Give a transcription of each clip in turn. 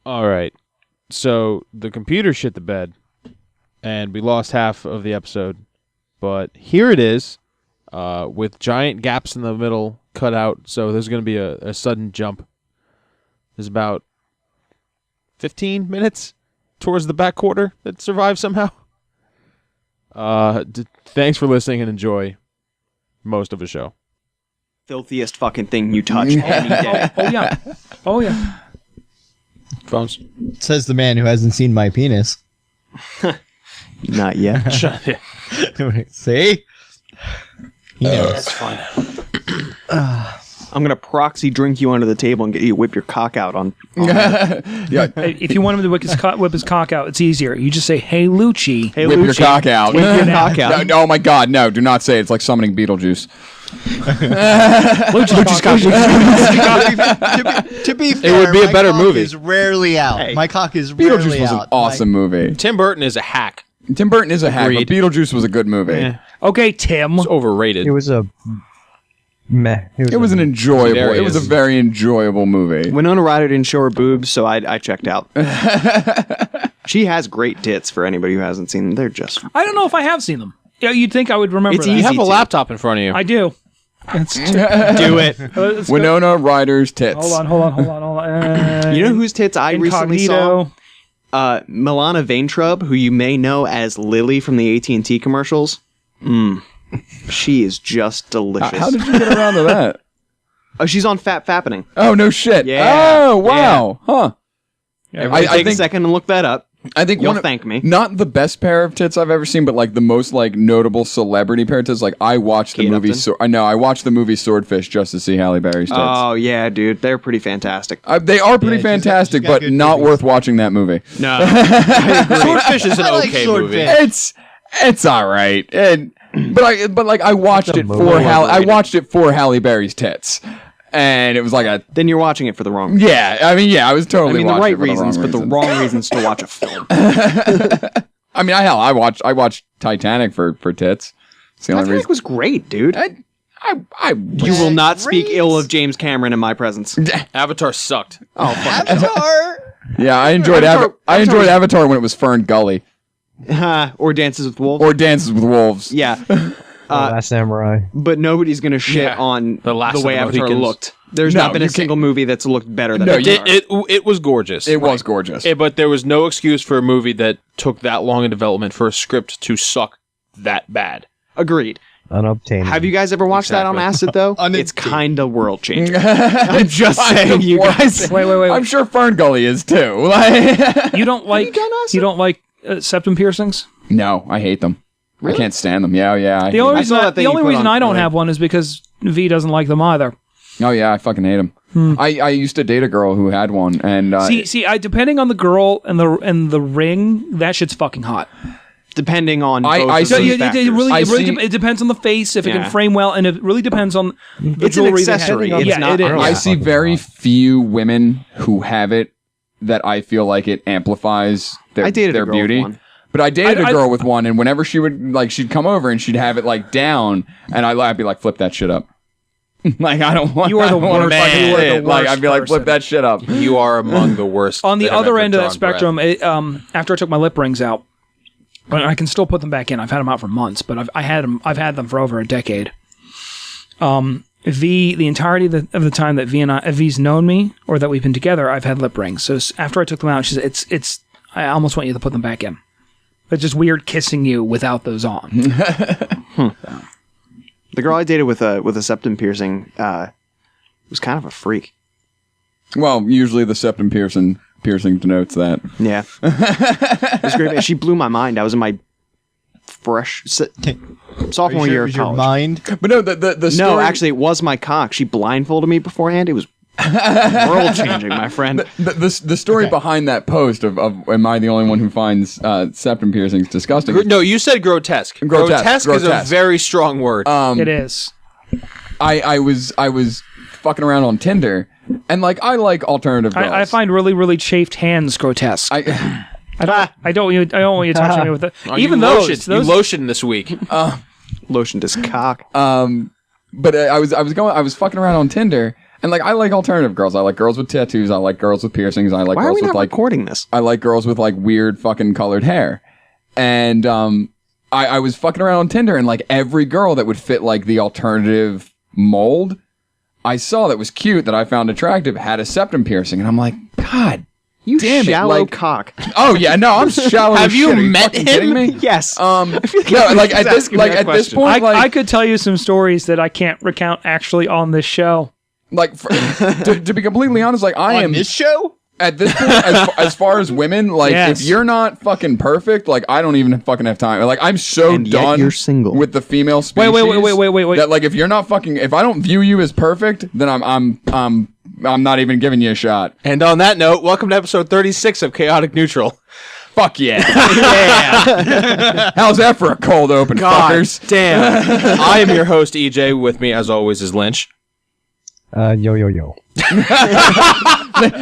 All right. So the computer shit the bed, and we lost half of the episode. But here it is, with giant gaps in the middle cut out. So there's going to be a sudden jump. There's about 15 minutes towards the back quarter that survives somehow. Thanks for listening and enjoy most of the show. Filthiest fucking thing you touch any day. Oh yeah. Phones. Says the man who hasn't seen my penis. Not yet. See? That's fine. I'm going to proxy drink you under the table and get you to whip your cock out on Yeah. If you want him to whip his cock out, it's easier. You just say, "Hey, Lucci." Hey, Whip your cock out. Whip your cock out. No, oh my God, no! Do not say it. It's like summoning Beetlejuice. Lucci's cock. To be fair, would be a better my cock movie. is rarely out. Hey. My cock is Beetlejuice rarely was out. an awesome movie. Tim Burton is a hack. Tim Burton is a hack, but Agreed. Beetlejuice was a good movie. Yeah. Okay, Tim. It's overrated. It was a meh. It was an enjoyable. There he It was a is. very enjoyable movie. Winona Ryder didn't show her boobs, so I checked out. She has great tits for anybody who hasn't seen them. They're just... I don't know if I have seen them. Yeah, you'd think I would remember It's that. You easy have a to. laptop in front of you. I do. Do it. Let's go. Winona Ryder's tits. Hold on. You know whose tits I recently saw? Incognito. Milana Vaintrub, who you may know as Lily from the AT&T commercials. She is just delicious. How did you get around to that? Oh, she's on Fat Fappening. Oh no shit! Yeah. Oh wow! Huh? Everybody take a second and look that up. I think You'll thank me. Not the best pair of tits I've ever seen, but like the most like notable celebrity pair of tits. Like I watched the Kate movie. Upton? I know I watched the movie Swordfish just to see Halle Berry's tits. Oh, yeah, dude. They're pretty fantastic. They are pretty she's got- fantastic, she's got but good not movies. worth watching that movie. No. Swordfish is an I like okay Swordfish. movie. It's all right, but I watched It's a it movie. for I watched it for Halle Berry's tits, and it was like a Then you're watching it for the wrong reasons. yeah. I mean, yeah, I was totally. I mean, the watching right it for reasons, but the reasons. wrong reasons to watch a film. I mean, I watched Titanic for tits. It's the only Titanic reason. was great, dude. You will not speak ill of James Cameron in my presence. Avatar sucked. Oh, fuck. Avatar! Yeah, I enjoyed Avatar when it was Fern Gully Or Dances with Wolves. or Dances with Wolves. Yeah. Last Samurai. But nobody's going to shit Yeah. on The Last of way the Avatar Mohicans. looked. There's No, not been you a single movie that's looked better than No, Avatar. It was gorgeous. It was gorgeous. But there was no excuse for a movie that took that long in development for a script to suck that bad. Agreed. Unobtainable. Have you guys ever watched that on acid, though? It's kind of world-changing. I'm just saying, you guys. Wait. I'm sure Fern Gully is too. Like, You don't like septum piercings? no, I hate them. I can't stand them. Yeah. I hate The only them. reason, saw that thing you put on I don't earlier. have one is because V doesn't like them either. Oh yeah, I fucking hate them. I used to date a girl who had one, and Depending on the girl and the ring, that shit's fucking hot. Depending on I both of see- those factors. It depends on the face, if it Yeah. can frame well, and it really depends on the It's an jewelry they accessory. have. It's Yeah, not- it is. I see very few women who have it that I feel like it amplifies their, I dated a their girl with beauty. one. But I dated I- a girl with one, and whenever she would she'd come over and she'd have it like down, and I'd be like, flip that shit up. Like I don't want. You are the I don't wanna worst. fucking You are say the it. Like I'd worst be like, flip person. that shit up. You are among the worst. On the that have other ever end of that drawn breath. spectrum, after I took my lip rings out, but I can still put them back in. I've had them out for months, but I've had them for over a decade. The entirety of the time that V's known me or that we've been together, I've had lip rings. So after I took them out, she said, "It's. I almost want you to put them back in. It's just weird kissing you without those on." The girl I dated with a septum piercing was kind of a freak. Well, usually the septum piercing denotes that. Yeah. It was great. She blew my mind. I was in my sophomore year of Is your college. mind? But no, the story. No, actually, it was my cock. She blindfolded me beforehand. It was world changing, my friend. The story behind that post of am I the only one who finds septum piercings disgusting? No, you said grotesque. Grotesque Grotesque is a very strong word. It is. I was fucking around on Tinder, and like I like alternative girls. I find really, really chafed hands grotesque. I don't want you touching me with it. Oh, Even you those. lotioned, you lotioned this week. Lotioned his cock. But I was fucking around on Tinder, And like, I like alternative girls. I like girls with tattoos. I like girls with piercings. I like Why are girls we with not like recording this? I like girls with like weird fucking colored hair. And I was fucking around on Tinder, and like every girl that would fit like the alternative mold I saw that was cute that I found attractive had a septum piercing, and I'm like, God, You damn shallow it! Like, cock. oh yeah, no, I'm shallow. Have as you shit. Are met fucking him? Kidding me? Yes. No, like at this, asking like that at this question. point, like I could tell you some stories that I can't recount actually on this show. like to be completely honest, like I On am this show? at this point, as far as women, like Yes. if you're not fucking perfect, like I don't even fucking have time. Like I'm so And yet done you're single. with the female species. Wait. That like if you're not fucking, if I don't view you as perfect, then I'm not even giving you a shot. And on that note, welcome to episode 36 of Chaotic Neutral. Fuck yeah. How's that for a cold open, fuckers? Damn. I am your host, EJ. With me, as always, is Lynch. Yo.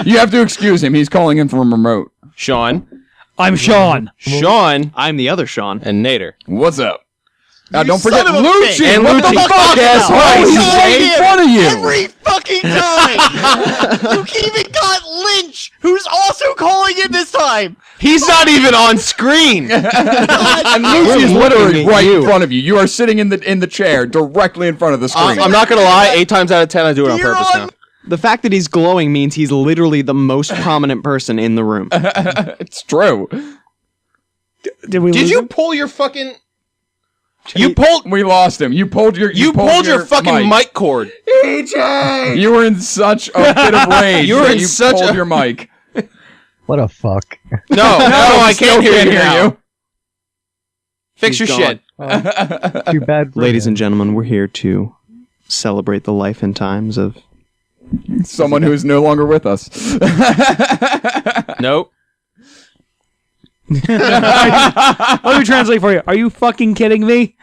You have to excuse him. He's calling in from remote. Sean. I'm Sean. Sean. I'm the other Sean. And Nader. What's up? Now don't forget son of a Lucci. bitch. And What the Lucci. fuck, asshole? He's right in front of you. Every fucking time! You even got Lynch, who's also calling in this time! He's not even on screen. And Lucci is literally right in front of you. You are sitting in the chair directly in front of the screen. I'm not going to lie. 8 times out of 10, I do it on You're purpose on- now. The fact that he's glowing means he's literally the most prominent person in the room. It's true. Did we Did lose you him? pull your fucking... You pulled... We lost him. You pulled your fucking mic cord. You were in such a bit of rage. You were that in you such pulled a- your mic. What a fuck. No, I Still can't hear you now. Fix He's your gone. shit. Too bad. for Ladies him. and gentlemen, we're here to celebrate the life and times of... Someone who is no longer with us. Nope. Let me translate for you. Are you fucking kidding me?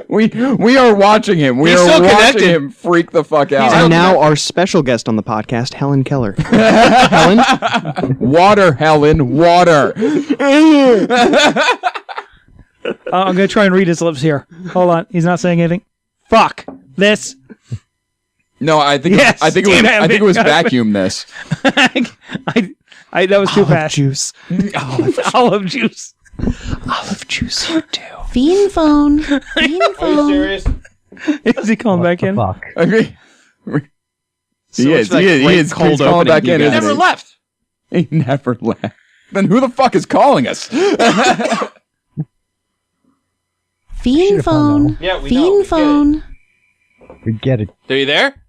We are watching him. We He's are still watching connected. him freak the fuck out. And now our special guest on the podcast, Helen Keller. Helen? Water, Helen, water. I'm going to try and read his lips here. Hold on. He's not saying anything. Fuck. This. No, I think Yes, I think damn it was it. vacuum this. I that was too fast. Juice. Olive juice. Olive juice, you do. Fiend phone. Fiend phone. serious? Is he calling back in? Fuck. I mean, So he it's is. like He is. He great is. cold He's calling opening back you in. guys. Isn't Never he? left. He never left. Then who the fuck is calling us? Fiend Should've found phone. Yeah, we know. We Fiend get it. phone. We get it. Are you there?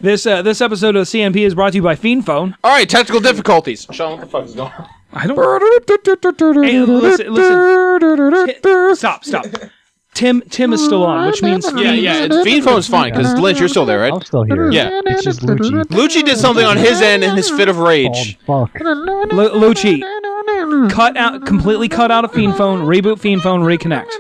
This episode of CNP is brought to you by Fiend Phone. All right, technical difficulties. Sean, what the fuck is going on? I don't. Hey, listen. Stop. Tim is still on, which means Yeah. Fiend phone's fine because Lynch, you're still there, right? I'm still here. Yeah. It's just Lucci. Lucci did something on his end in his fit of rage. Fuck. Lucci. Completely cut out of Fiend Phone. Reboot Fiend Phone. Reconnect.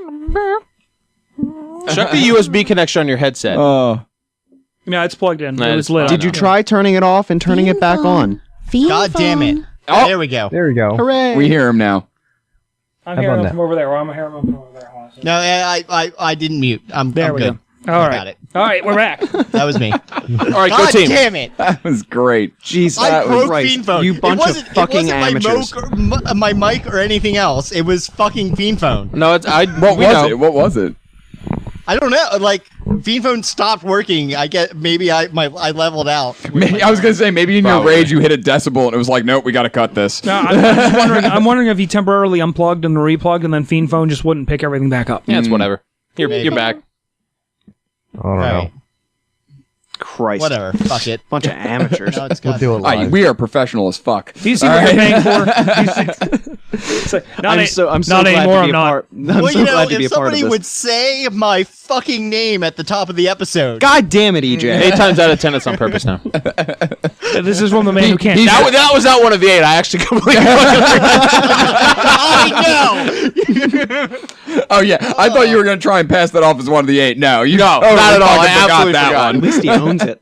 Check the USB connection on your headset. Yeah, it's plugged in. Nah, It was it's lit. fine. Did you try turning it off and turning it back on? Fiend God damn it. phone. Oh. There we go. There we go. Hooray! We hear him now. I'm How hearing about him that? from over there. Or I'm hearing him from over there. Hold on a second. No, I didn't mute. I'm There we good. go. All I right. got it. All right, we're back. That was me. All right, go God team. damn it. That was great. Jesus I broke Christ. Fiend Phone. You bunch of fucking amateurs. It wasn't my mic or anything else. It was fucking Fiend Phone. No, it's What we was know. it? What was it? I don't know. Like, Fiend Phone stopped working. I leveled out. Maybe, I was gonna say maybe in your Probably. rage you hit a decibel and it was like, nope, we gotta cut this. No, I'm just wondering. I'm wondering if he temporarily unplugged and replugged, and then Fiend Phone just wouldn't pick everything back up. Yeah, it's whatever. You're Maybe. back. I don't know. Alright. Christ. Whatever. Fuck it. Bunch of amateurs. No, it's We'll got do it live. We are professional as fuck. Do you see All what right. you're paying for? It's like, I'm so not glad anymore. to be I'm a not. part. I'm well, so you know, glad to be if a part of somebody this. would say my fucking name at the top of the episode. God damn it, EJ. 8 times out of 10, it's on purpose now. This is from the man who can't. That was not one of the 8. I actually completely. I know. Oh yeah, I thought you were gonna try and pass that off as one of the 8. No, you No, totally not at all. fucking I absolutely that forgot. At one. least he owns it.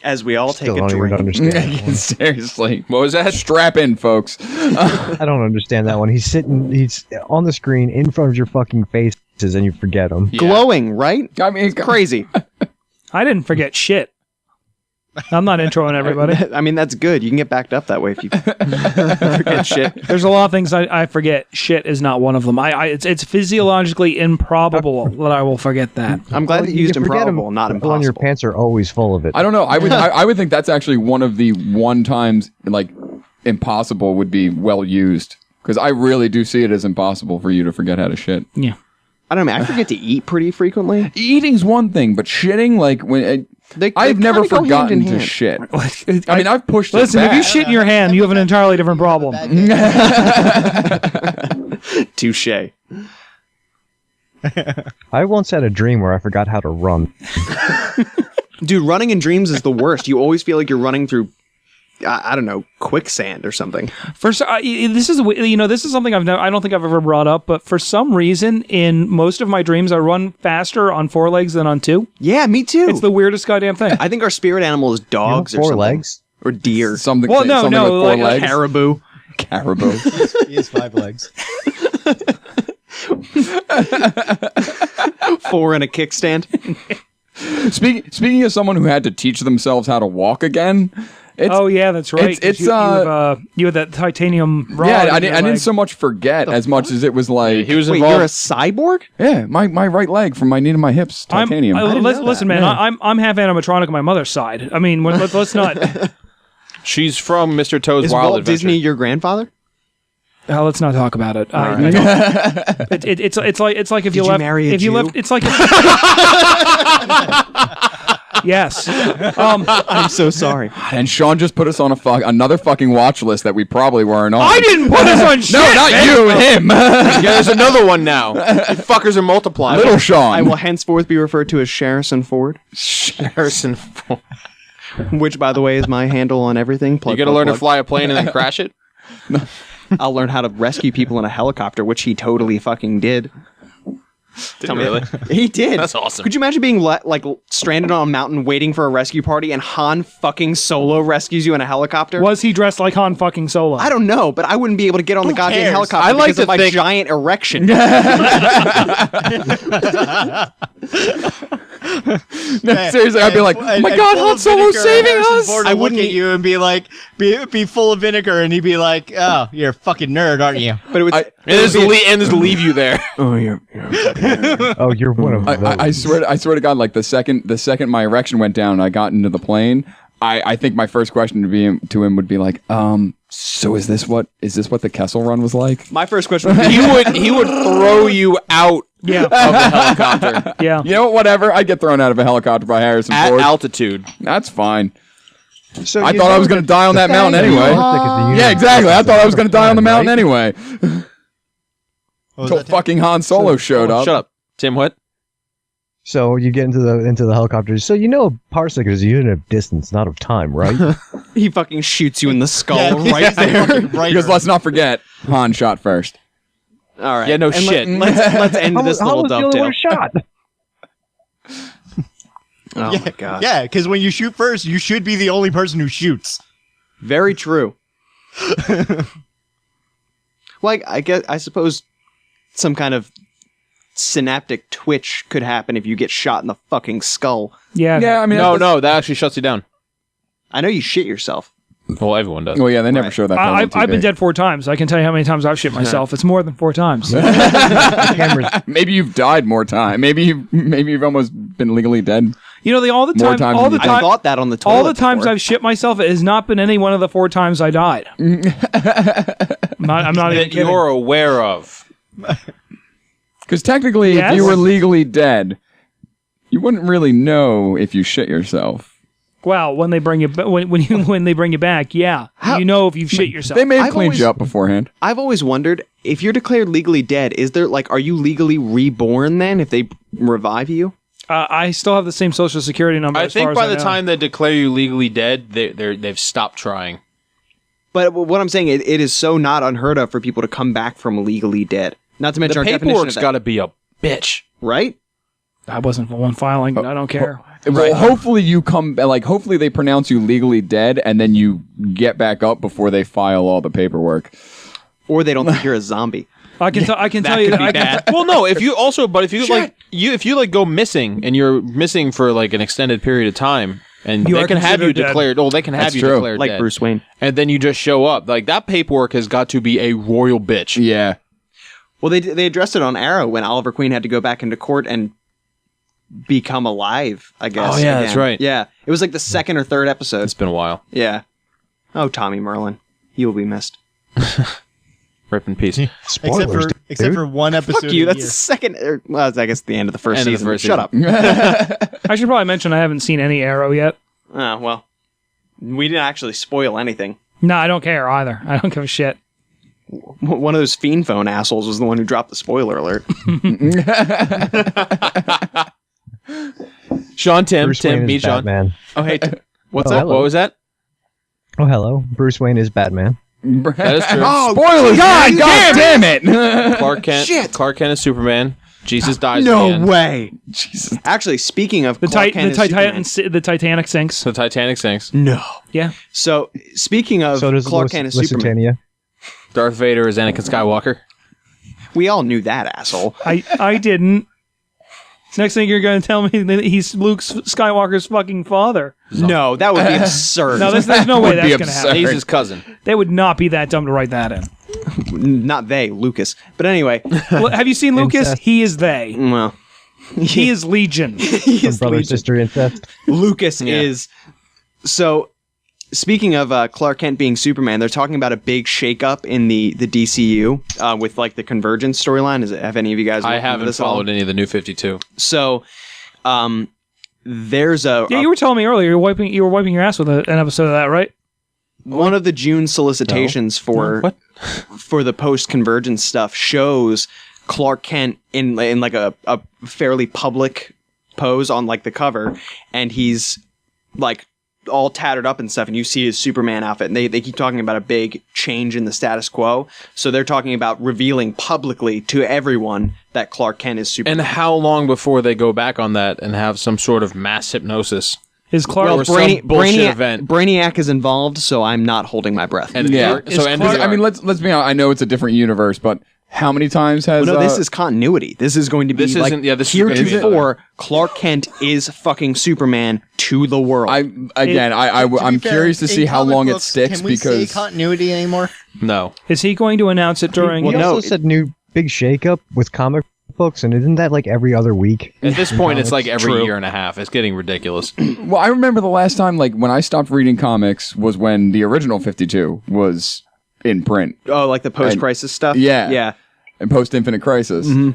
As we all take Still a don't even drink. understand that one. Seriously. What was that? Strap in, folks. I don't understand that one. He's on the screen in front of your fucking faces and you forget him. Yeah. Glowing, right? I mean, Crazy. I didn't forget shit. I'm not introing everybody. I mean, that's good. You can get backed up that way if you forget shit. There's a lot of things I forget. Shit is not one of them. It's physiologically improbable that I will forget that. I'm glad that you used can forget improbable, not when your impossible. pants are always full of it. I don't know. I would think that's actually one of the one times like impossible would be well used because I really do see it as impossible for you to forget how to shit. Yeah. I don't know. I forget to eat pretty frequently. Eating's one thing, but shitting like when I've never kinda go hand forgotten in to hand. shit. I mean, I've pushed Listen, it if you back. shit in your hand, you have an entirely different problem. Touche. I once had a dream where I forgot how to run. Dude, running in dreams is the worst. You always feel like you're running through, I don't know, quicksand or something. This is something I don't think I've ever brought up, but for some reason, in most of my dreams, I run faster on 4 legs than on 2. Yeah, me too. It's the weirdest goddamn thing. I think our spirit animal is dogs or 4 something. legs? Or deer. Something. Well, no, something no, with 4 like legs. Caribou. Caribou. He has 5 legs. 4 in a kickstand. Speaking of someone who had to teach themselves how to walk again, Oh yeah, that's right. it's, you had that titanium rod. yeah, in I your didn't leg. so much forget as much as it was like He was Wait, involved. you're a cyborg? yeah, my right leg from my knee to my hips, titanium. Listen, man, I'm half animatronic on my mother's side. I mean, let's not. She's from Mr. Toad's Is Wild Walt Adventure. Disney your grandfather? Let's not talk about it. It's like if you you left. marry a if you Jew? left, it's like. Yes. I'm so sorry. And Sean just put us on another fucking watch list that we probably weren't on. I didn't put this on shit. No, not you, him. Yeah, there's another one now. You fuckers are multiplying. Little Sean. I will henceforth be referred to as Sherrison Ford, Harrison. which, by the way, is my handle on everything. You gotta learn to fly a plane and then crash it? I'll learn how to rescue people in a helicopter, which he totally fucking did. Tell me. Really? He did. That's awesome. Could you imagine being stranded on a mountain waiting for a rescue party and Han fucking Solo rescues you in a helicopter? Was he dressed like Han fucking Solo? I don't know, but I wouldn't be able to get on the goddamn cares? helicopter I like because of to my think- giant erection. No, seriously, I'd be like, oh my god, Han Solo's saving us. I I would wouldn't look at you and be like, be full of vinegar, and he'd be like, "Oh, you're a fucking nerd, aren't you?" But it would. And just leave you there. Oh, you're Oh, you're one of those. I swear to God, like the second my erection went down and I got into the plane, I think my first question to him would be like, so is this what the Kessel Run was like? My first question would be, He would throw you out Yeah. of the helicopter Yeah. You know what, whatever, I'd get thrown out of a helicopter by Harrison at Ford. altitude. That's fine. So I you thought I know was going to that die on that the mountain thing anyway. is that Yeah, exactly. I thought I was going to die on the mountain right? anyway. What was Until that, Tim? fucking Han Solo showed up. Shut up. Tim, what? So you get into the helicopter. So you know a parsec is a unit of distance, not of time, right? he fucking shoots you in the skull Yeah, right there. right. Because let's not forget, Han shot first. All right. Yeah, no And shit. Let's end this How little was the only dovetail. one shot? Oh yeah, my god. Yeah, because when you shoot first, you should be the only person who shoots. Very true. Like, I suppose some kind of synaptic twitch could happen if you get shot in the fucking skull. Yeah. Yeah, I mean, No, that actually shuts you down. I know you shit yourself. Well, everyone does. Well, yeah, they never Right. show that. on I've been TV. dead 4 times. I can tell you how many times I've shit myself. It's more than 4 times. Cameras. Maybe you've died more time. Maybe you've almost been legally dead. You know, all the More time, times all than the you I time, thought that on the toilet. all the times before. I've shit myself, it has not been any one of the 4 times I died. I'm not even That kidding. you're aware of. Because technically, Yes. if you were legally dead, you wouldn't really know if you shit yourself. Well, when they bring you when they bring you back, yeah, you know if you've shit yourself. They may have I've cleaned always- you up beforehand. I've always wondered, if you're declared legally dead, is there, like, are you legally reborn then if they revive you? I still have the same social security number. I as far think as by I the know. time they declare you legally dead, they've stopped trying. But what I'm saying, it is so not unheard of for people to come back from legally dead. Not to mention The our definition of paperwork's that, got to be a bitch. right? I wasn't the one filing. I don't care. Well, hopefully you come, like, hopefully they pronounce you legally dead, and then you get back up before they file all the paperwork. Or they don't think you're a zombie. I can tell you. Well, no. If you go missing and you're missing for like an extended period of time, and You they are can have you considered dead. declared. Oh, they can have That's you true. declared Like dead. Bruce Wayne. And then you just show up. Like that paperwork has got to be a royal bitch. Yeah. Well, they addressed it on Arrow when Oliver Queen had to go back into court and become alive, I guess. Oh, yeah, again. that's right. Yeah. It was like the second or third episode. It's been a while. Yeah. Oh, Tommy Merlin. He will be missed. Rip in peace. Spoilers, Except for one episode. Fuck you. a That's year. the second. Well, I guess the end of the first End of the season. first Shut up. I should probably mention I haven't seen any Arrow yet. Oh, well. We didn't actually spoil anything. No, I don't care either. I don't give a shit. One of those fiend phone assholes was the one who dropped the spoiler alert. Sean, Tim, Bruce Wayne meet is Sean. Batman. Oh, hey. What's Oh, up? hello. What was that? Oh, hello. Bruce Wayne is Batman. That is true. Spoilers! God damn it! Clark Kent. Shit. Clark Kent is Superman. Jesus dies. No at the end. way. Jesus. Actually, speaking of The Clark Kent as Superman- the Titanic sinks. So Titanic sinks. No. Yeah. So, speaking of So does Clark Kent as Superman, Lusitania. Darth Vader is Anakin Skywalker. we all knew that asshole. I didn't. Next thing you're going to tell me that he's Luke Skywalker's fucking father. No, that would be absurd. No, there's no way would be that's going to happen. He's his cousin. They would not be that dumb to write that in. Not they, Lucas. But anyway, Well, have you seen Lucas? Incest. He is they. well, He is Legion. he From is brother Legion. sister incest. Lucas Yeah. is. So, speaking of Clark Kent being Superman, they're talking about a big shakeup in the DCU with like the Convergence storyline. Have any of you guys? I looked into haven't this at all? followed any of the New 52. So, there's a Yeah, you were telling me earlier you were wiping your ass with an episode of that, right? one of the June solicitations for What? for the post Convergence stuff shows Clark Kent in like a fairly public pose on like the cover, and he's like all tattered up and stuff, and you see his Superman outfit, and they keep talking about a big change in the status quo. So they're talking about revealing publicly to everyone that Clark Kent is Superman. And how long before they go back on that and have some sort of mass hypnosis? Is Clark? Well, some bullshit event. Brainiac is involved, so I'm not holding my breath. And Yeah. so end of the I mean, arc. let's be honest. I know it's a different universe, but how many times has No, this is continuity. This is going to be This like isn't- yeah, this is gonna be heretofore. Clark Kent is fucking Superman to the world. I'm To be fair, curious to in see how comic long it books, sticks can we say because continuity anymore? No. Is he going to announce it during? Well, He no, also said new big shakeup with comic books, and isn't that like every other week? At this point, it's like every True. year and a half. It's getting ridiculous. well, I remember the last time like when I stopped reading comics was when the original 52 was in print oh, like the post-crisis stuff. yeah. yeah. and post Infinite Crisis. Mm-hmm.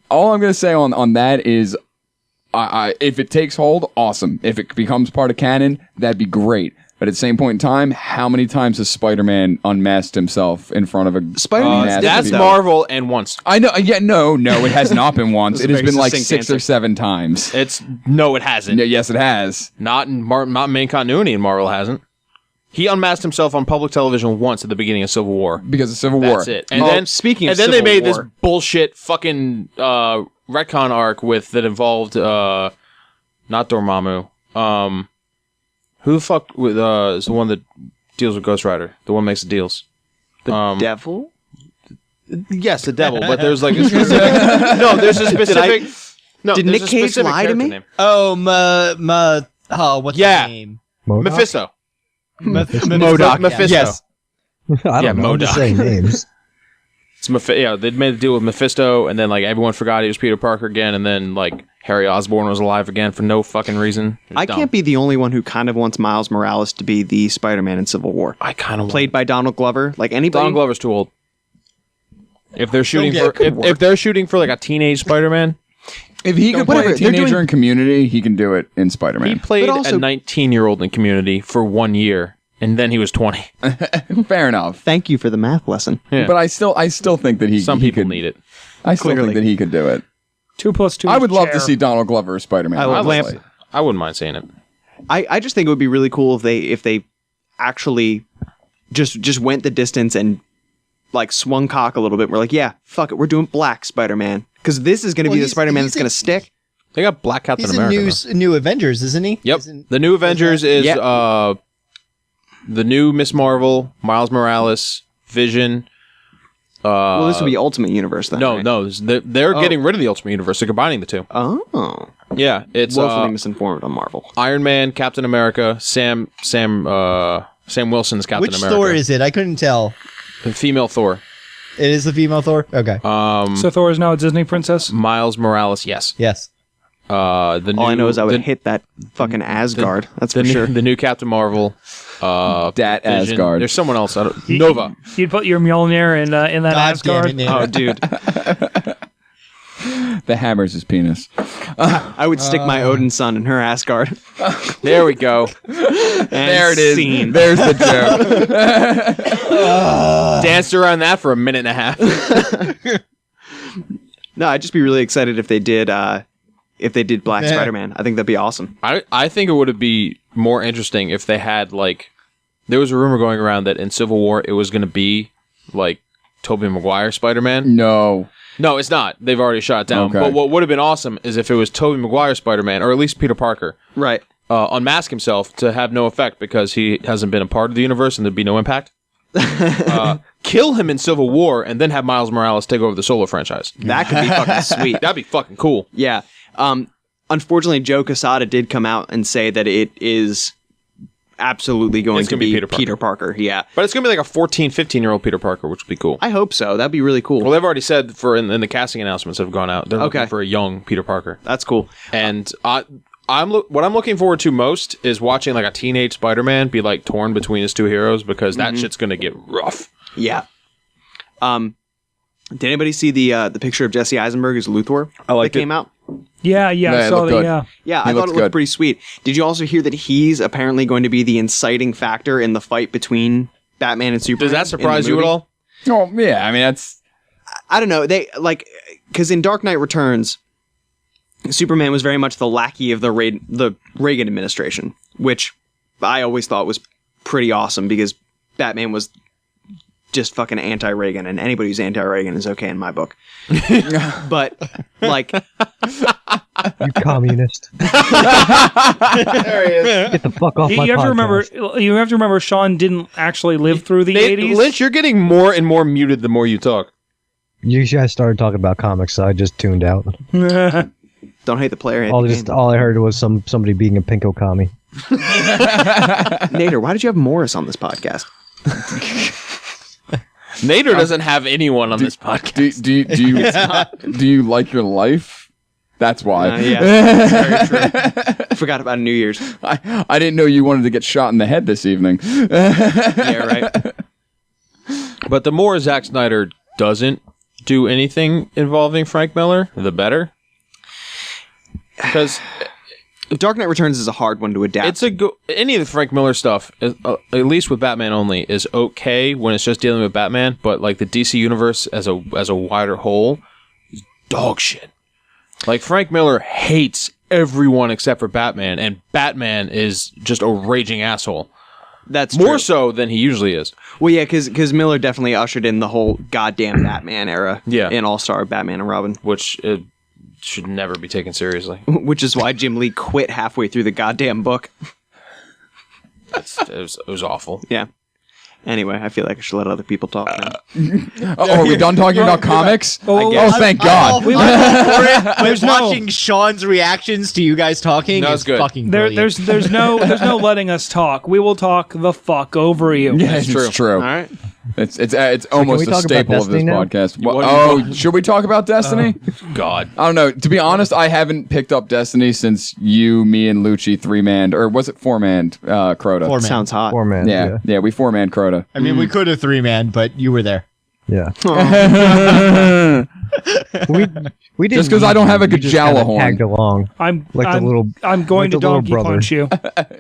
All I'm gonna say on that is, I if it takes hold, awesome. If it becomes part of canon, that'd be great. But at the same point in time, how many times has Spider-Man unmasked himself in front of a Spider-Man's masked That's people? Marvel and once. I know. Yeah, no, it has not been once. That's It a has very been like succinct 6 or answer. 7 times. It's no, it hasn't. Yes, it has. Not in not main continuity, and Marvel hasn't. He unmasked himself on public television once at the beginning of Civil War. Because of Civil War. That's it. And Oh, then speaking of and then they Civil made this War. bullshit fucking retcon arc that involved not Dormammu. Who the fuck is the one that deals with Ghost Rider? The one that makes the deals. The devil? Yes, the devil. But there's like a specific. No, there's a specific. No, Did there's Nick a Cage specific lie to character me? name. Oh, what's Yeah. his name? MODOK? Mephisto. MODOK. Mephisto. Yes. I don't Yeah, know. I'm just MODOK. saying names. It's yeah, they made a deal with Mephisto, and then like everyone forgot he was Peter Parker again, and then like Harry Osborn was alive again for no fucking reason. It was I dumb. can't be the only one who kind of wants Miles Morales to be the Spider-Man in Civil War. I kind of Played by Donald Glover. Like anybody. Donald Glover's too old. If they're shooting get- for could if they're shooting for like a teenage Spider-Man, If he could play whatever, a they're teenager doing- in Community, he can do it in he Spider-Man. played But also- a 19-year-old in Community for 1 year, and then he was 20. Fair enough. Thank you for the math lesson. Yeah. But I still think that he Some he people could, need it. I still Clearly. think that he could do it. 2 + 2. I is would love to chair. see Donald Glover as Spider-Man. I love honestly. Lamp. I wouldn't mind saying it. I just think it would be really cool if they actually just went the distance and like swung cock a little bit. We're like, yeah, fuck it, we're doing black Spider-Man because this is going to be the he's- Spider-Man he's that's going to stick. They got Black Captain He's America. in though. New Avengers, isn't he? Yep. Isn't- The new Avengers is Yeah. the new Miss Marvel, Miles Morales, Vision. Well, this would be Ultimate Universe then. No, right? no, they're getting rid of the Ultimate Universe. They're combining the two. Oh, Yeah, it's woefully misinformed on Marvel. Iron Man, Captain America, Sam Wilson's Captain Which America. Thor is it? I couldn't tell. And female Thor. It is the female Thor? Okay. So Thor is now a Disney princess? Miles Morales, yes. Yes. The new, All I know is I would the, hit that fucking Asgard. That's the for new, sure. the new Captain Marvel. Dat Vision. Asgard. There's someone else. Nova. You'd put your Mjolnir in that God Asgard? damn it, Nate. Oh, dude. The hammer's his penis. I would stick my Odin son in her Asgard. There we go. There it is. Scene. There's the joke. Danced around that for a minute and a half. No, I'd just be really excited if they did Black Yeah. Spider-Man. I think that'd be awesome. I think it would be more interesting if they had, like, there was a rumor going around that in Civil War it was going to be, like, Tobey Maguire Spider-Man. No. No, it's not. They've already shot it down. Okay. But what would have been awesome is if it was Tobey Maguire Spider-Man, or at least Peter Parker, Right. unmask himself to have no effect because he hasn't been a part of the universe and there'd be no impact. Kill him in Civil War and then have Miles Morales take over the Solo franchise. That could be fucking sweet. That'd be fucking cool. Yeah. Unfortunately, Joe Quesada did come out and say that it is absolutely going It's to gonna be be Peter Parker. Yeah. But it's going to be like a 14, 15-year-old Peter Parker, which would be cool. I hope so. That'd be really cool. Well, they've already said in the casting announcements that have gone out, they're looking Okay. for a young Peter Parker. That's cool. And what I'm looking forward to most is watching like a teenage Spider-Man be like torn between his two heroes because that shit's going to get rough. Yeah. Did anybody see the picture of Jesse Eisenberg as Luthor that came out? Yeah, Yeah, I it saw looked that, good. yeah. Yeah, He I thought it looks looked good. pretty sweet. Did you also hear that he's apparently going to be the inciting factor in the fight between Batman and Superman? Does that surprise you at all? Oh, yeah. I mean, that's... I don't know. They because in Dark Knight Returns, Superman was very much the lackey of the Reagan administration, which I always thought was pretty awesome because Batman was just fucking anti-Reagan, and anybody who's anti-Reagan is okay in my book. But like, You communist. There he is. Get the fuck off my You have podcast. to remember Sean didn't actually live through the 80s. Lynch, you're getting more and more muted the more you talk. You guys started talking about comics, so I just tuned out. don't hate the player. Hate the game. All I heard was somebody being a pinko commie. Nader, why did you have Morris on this podcast? Nader doesn't have anyone on this podcast. Do you like your life? That's why. Yeah, that's very true. Forgot about New Year's. I didn't know you wanted to get shot in the head this evening. Yeah, right. But the more Zack Snyder doesn't do anything involving Frank Miller, the better. Because Dark Knight Returns is a hard one to adapt. it's any of the Frank Miller stuff, at least with Batman only, is okay when it's just dealing with Batman. But like the DC universe as a wider whole, is dog shit. Like Frank Miller hates everyone except for Batman, and Batman is just a raging asshole. That's More true. so than he usually is. Well, yeah, because Miller definitely ushered in the whole goddamn Batman era. Yeah. In All-Star Batman and Robin. Which should never be taken seriously. Which is why Jim Lee quit halfway through the goddamn book. It was awful. Yeah. Anyway, I feel like I should let other people talk now. Are we done talking about comics? Oh, guess. Thank I'm God. all for it, but There's no- watching Sean's reactions to you guys talking No, is it's good. fucking There, brilliant. there's no letting us talk. We will talk the fuck over you. Yeah, it's true. true. All right. It's almost we a talk about staple of this Destiny now? podcast. What- Should we talk about Destiny? God. I don't know. To be honest, I haven't picked up Destiny since you, me, and Lucci three-manned, or was it four-manned Crota? Four-man. Sounds hot. Poor man. Yeah, we four-manned Crota. I mean, we could have three-man, but you were there. Yeah. We didn't Just 'cause I don't have a we just kinda Gjallarhorn. tagged along. I'm Like I'm going like to the little donkey brother. punch you.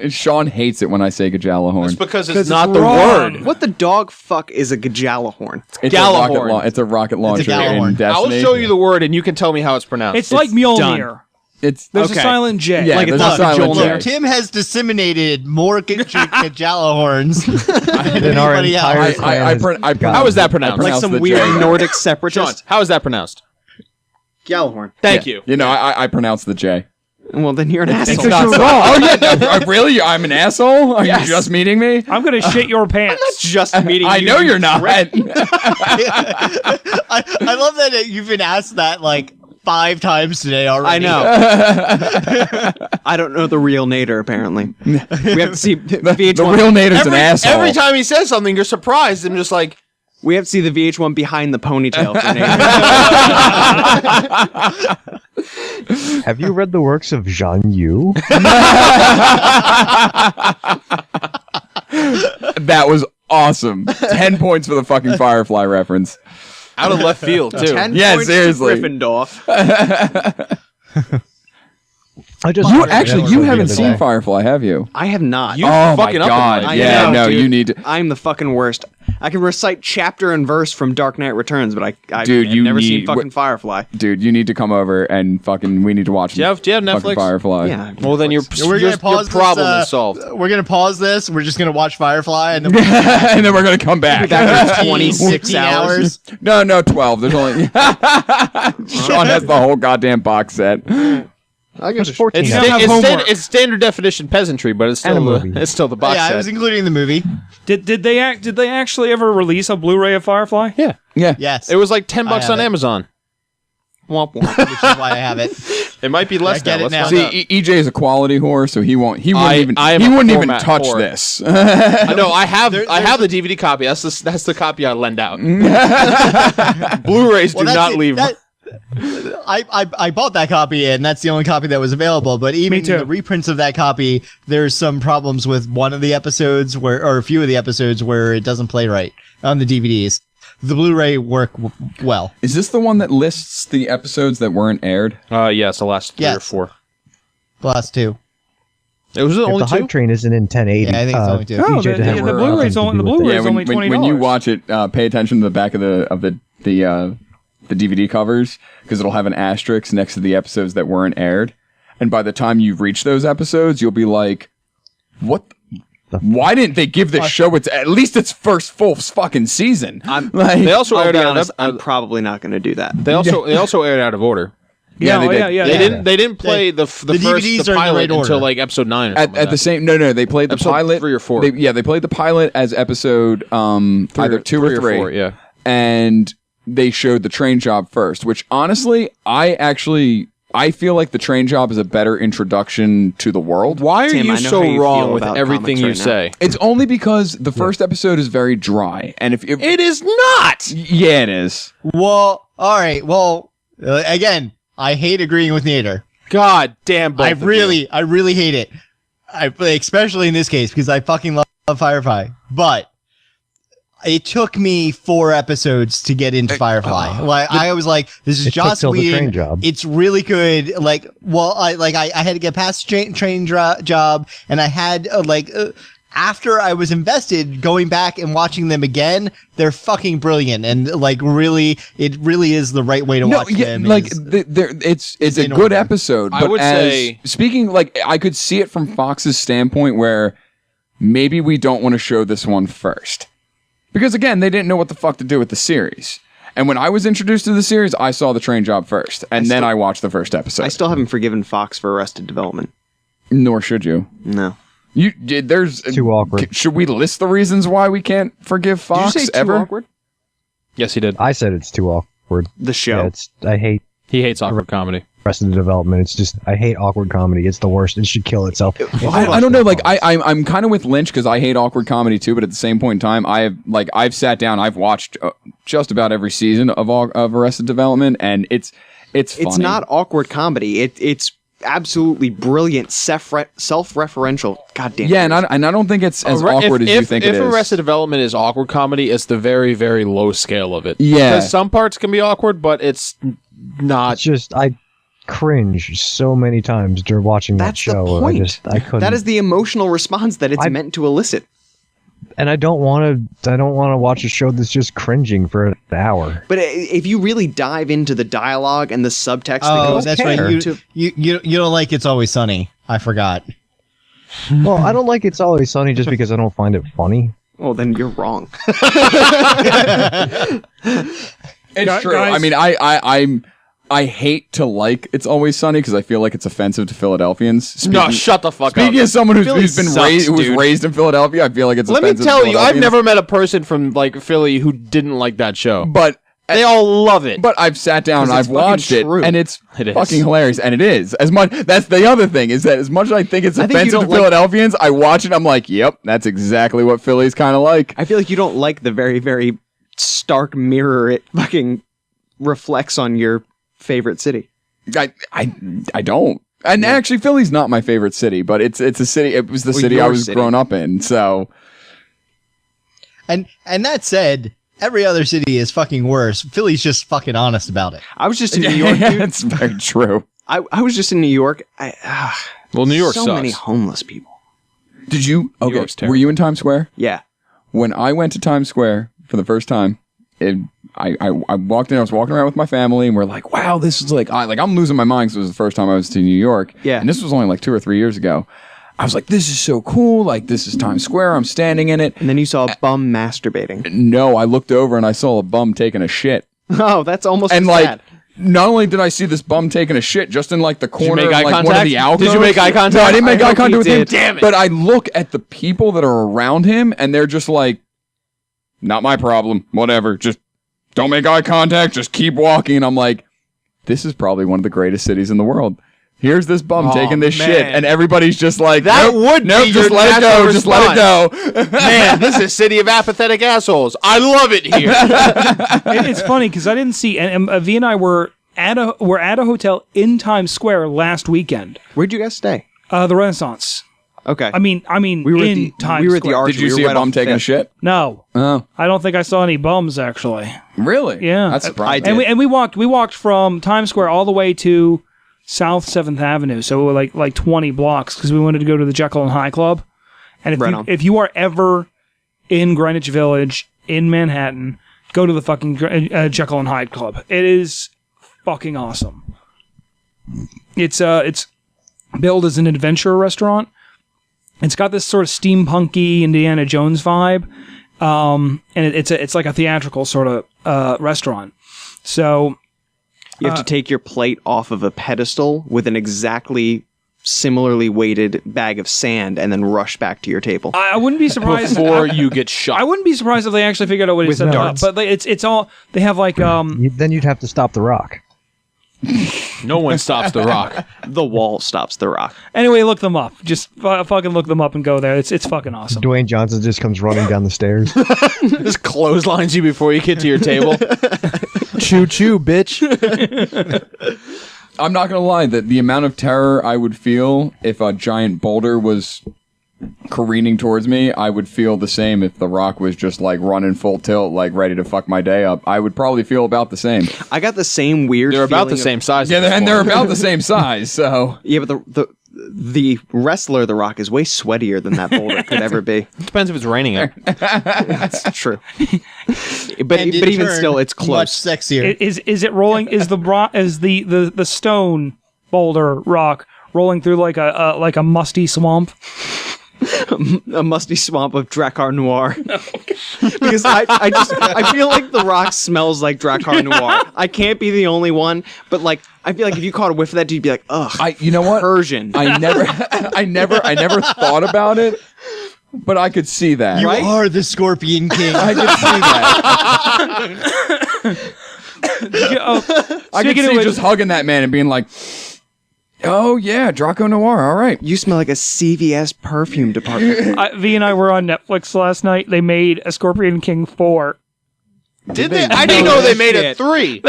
Sean hates it when I say Gjallarhorn. It's because 'Cause it's not it's the wrong. word. What the dog fuck is a Gjallarhorn? It's Gjallarhorn. It's a rocket launcher Gjallarhorn. in Destiny. I'll show you the word and you can tell me how it's pronounced. It's like Mjolnir. It's There's Okay. a silent J. Yeah, Like it's there's a not silent Joel J. Tim has disseminated more Gjallarhorns than our anybody entire else. I has pron- I got How is that pronounced? Like pronounce some the weird J. Nordic Sean, separatist. how is that pronounced? Gjallarhorn. Thank you. You know, I pronounce the J. Well, then you're an asshole. It's not so. Oh yeah, really? I'm an asshole? Are you just meeting me? I'm gonna shit your pants. Just meeting you. I know you're not. I love that you've been asked that like 5 times today already. I know. I don't know the real Nader, apparently. We have to see VH1. The real Nader's an asshole. Every time he says something, you're surprised. I'm just like, We have to see the VH1 behind the ponytail for Nader. Have you read the works of Zhang Yu? That was awesome. 10 points for the fucking Firefly reference. out of left field, too. 10 Yeah, points seriously. to Gryffindor. I just You watched actually, it you the haven't other seen day. Firefly, have you? I have not. You Oh my fucking up god! in life. I Yeah, know, no, dude. you need to. I'm the fucking worst. I can recite chapter and verse from Dark Knight Returns, but I've Dude, you never seen need- fucking Firefly. Dude, you need to come over and fucking. We need to watch. Do you have fucking Netflix? Firefly. Yeah. Well, then your problem is solved. We're gonna pause this. We're just gonna watch Firefly, and then And then we're gonna come back. Back in 26 15 hours. No, 12. There's only. Sean has the whole goddamn box set. It's 14 It's, now. have homework. it's standard definition peasantry, but it's And a still movie. it's still the box yeah, set. I was including the movie. Did they actually ever release a Blu-ray of Firefly? yeah, Yeah. Yes, it was like $10 have on it. Amazon. Womp womp. which is why I have it. It might be less I get now. it Let's now. find See, EJ is a quality whore, so he won't. He wouldn't I- even. I am He a wouldn't even format touch whore. this. I know I have There's the DVD copy. That's the copy I lend out. Blu-rays do Well, not leave. I bought that copy, and that's the only copy that was available. But even too. in the reprints of that copy, there's some problems with one of the episodes or a few of the episodes where it doesn't play right on the DVDs. The Blu-ray work well. Is this the one that lists the episodes that weren't aired? Yes, the last 3 or Yes. 4. The last 2. It was If only the 2. hype train isn't in 1080, Yeah, I think it's only 2. No, EJ the didn't have Blu-ray's nothing to only- the do with Blu-ray it. is only when you $20. watch it, pay attention to the back of the DVD covers because it'll have an asterisk next to the episodes that weren't aired, and by the time you reach those episodes, you'll be like, "What? Why didn't they give this show at least its first full fucking season?" They also I'll aired be out. honest, I'm probably not going to do that. They also aired out of order. Yeah, they did. They didn't play the DVDs first are in the pilot right order. until like episode 9 or At something like the that. same no, they played the Episode pilot 3 or 4. They played the pilot as episode either 2 or 3. 4, yeah. And they showed the train job first, which honestly, I feel like the train job is a better introduction to the world. Why are Tim, you I know how so you wrong feel with about everything comics you right now. say? It's only because the first episode is very dry, and if It is not. yeah, it is. Well, all right. Well, again, I hate agreeing with Nader. God damn. Both I of you. really hate it. Especially in this case because I fucking love Firefly. But it took me 4 episods to get into Firefly. Like I was like, this is It took Joss till the Whedon. train job. It's really good. Like, well, I had to get past the train job, and I had after I was invested, going back and watching them again, they're fucking brilliant, and like really, it really is the right way to watch them. like is- it's a in good order. episode. I But would say- speaking like I could see it from Fox's standpoint where maybe we don't want to show this one first. Because again, they didn't know what the fuck to do with the series. And when I was introduced to the series, I saw the train job first, and then I watched the first episode. I still haven't forgiven Fox for Arrested Development. Nor should you. No. You there's Too awkward. Should we list the reasons why we can't forgive Fox Did you say ever? too awkward? Yes, he did. I said it's too awkward. The show. Yeah, I hate He hates awkward comedy. Arrested Development. It's just I hate awkward comedy. It's the worst. It should kill itself. I don't know. Like I'm kind of with Lynch because I hate awkward comedy too. But at the same point in time, I've sat down. I've watched just about every season of Arrested Development, and it's funny. It's not awkward comedy. It's absolutely brilliant, self-referential. God damn. Yeah, and I don't think it's as awkward as you think it is. If Arrested Development is awkward comedy, it's the very, very low scale of it. Yeah. Because some parts can be awkward, but it's not. It's just I cringe so many times during watching that That's the show. point. I couldn't. That is the emotional response that it's meant to elicit. and I don't want to watch a show that's just cringing for an hour. But if you really dive into the dialogue and the subtext that oh, goes that's care. right. to You don't like It's Always Sunny. I forgot. Well, I don't like It's Always Sunny just because I don't find it funny. well, then you're wrong. It's true. guys- I mean, I hate to like It's Always Sunny because I feel like it's offensive to Philadelphians. No, shut the fuck up. Speaking as someone Philly who's been sucks, who was dude. raised in Philadelphia, I feel like it's Let me offensive tell to you, I've Philadelphians. never met a person from like Philly who didn't like that show. But They all love it. But I've sat down and 'Cause I've it's fucking watched it, true. and it's It is. fucking hilarious, and it is. As much that's the other thing is that as much as I think it's I think you offensive to don't like- Philadelphians, I watch it, I'm like, yep, that's exactly what Philly's kind of like. I feel like you don't like the very, very stark mirror it fucking reflects on your favorite city. I don't. And actually, Philly's not my favorite city, but it's a city. It was the Well, city I your was city. grown up in. So And that said, every other city is fucking worse. Philly's just fucking honest about it. I was just in New York, dude. it's very true. I was just in New York. Well, New York so sucks. many homeless people. Did you? Okay, York's terrible. were you in Times Square? Yeah. When I went to Times Square for the first time, I walked in. I was walking around with my family, and we're like, "Wow, this is like I'm losing my mind." Because it was the first time I was to New York. Yeah. and this was only like 2 or 3 years ago. I was like, "This is so cool! Like this is Times Square. I'm standing in it." And then you saw a bum masturbating. No, I looked over and I saw a bum taking a shit, Oh, that's almost and as like. bad. Not only did I see this bum taking a shit just in like the corner make of eye like one of contact? the alcoves. Did you make eye contact? No, I didn't make I eye hope contact you with him. did. Damn it. But I look at the people that are around him and they're just like, not my problem. Whatever. Just don't make eye contact. Just keep walking. And I'm like, this is probably one of the greatest cities in the world. Here's this bum taking this shit, man. and everevery's just like, That nope, would nope, be just your let it go, natural just let it go. Man, this is a city of apathetic assholes. I love it here. It's funny because I didn't see, and V and I were at a hotel in Times Square last weekend. Where'd you guys stay? The Renaissance. Okay. I mean, we were in Times we were at the Square. Arch. Did you We were see a right bum off taking a Fifth. shit? No, Oh, I don't think I saw any bums actually. really? Yeah. That's surprising. I did. And we walked from Times Square all the way to South 7th Avenue, so we were like 20 blocks because we wanted to go to the Jekyll and Hyde Club. And Right on. if you are ever in Greenwich Village in Manhattan, go to the fucking Jekyll and Hyde Club. It is fucking awesome. It's billed as an adventure restaurant. It's got this sort of steampunky Indiana Jones vibe, and it's like a theatrical sort of restaurant. So You have to take your plate off of a pedestal with an exactly similarly weighted bag of sand and then rush back to your table. I wouldn't be surprised Before you get shot. I wouldn't be surprised if they actually figured out what it With set up. darts. But like, it's all they have like Then you'd have to stop the rock. No one stops the rock. The wall stops the rock. anyway. Look them up. Just fucking look them up and go there. It's fucking awesome. Dwayne Johnson just comes running down the stairs. Just clotheslines you before you get to your table. Choo choo, bitch. I'm not gonna lie, that the amount of terror I would feel if a giant boulder was careening towards me, I would feel the same if the rock was just like running full tilt, like ready to fuck my day up. I would probably feel about the same. I got the same weird. They're about the feeling of- same size. Yeah, at this and they're point. about the same size, so Yeah, but the wrestler, The Rock, is way sweatier than that boulder could ever be. Depends if it's raining out. That's true. but And in even turn, still, it's Much close. sexier. Is it rolling? Is the stone boulder rock rolling through like a musty swamp? A musty swamp of Drakkar Noir. Because I feel like The Rock smells like Drakkar Noir. I can't be the only one, but like I feel like if you caught a whiff of that, you'd be like, ugh. you know what? Persian. I never thought about it, but I could see that. You right? are the Scorpion King. I could see that. I could Speaking of see which- just hugging that man and being like, "Oh yeah, Draco Noir. All right." You smell like a CVS perfume department. V and I were on Netflix last night. They made a Scorpion King 4. Did they? I didn't know they made a Shit. 3.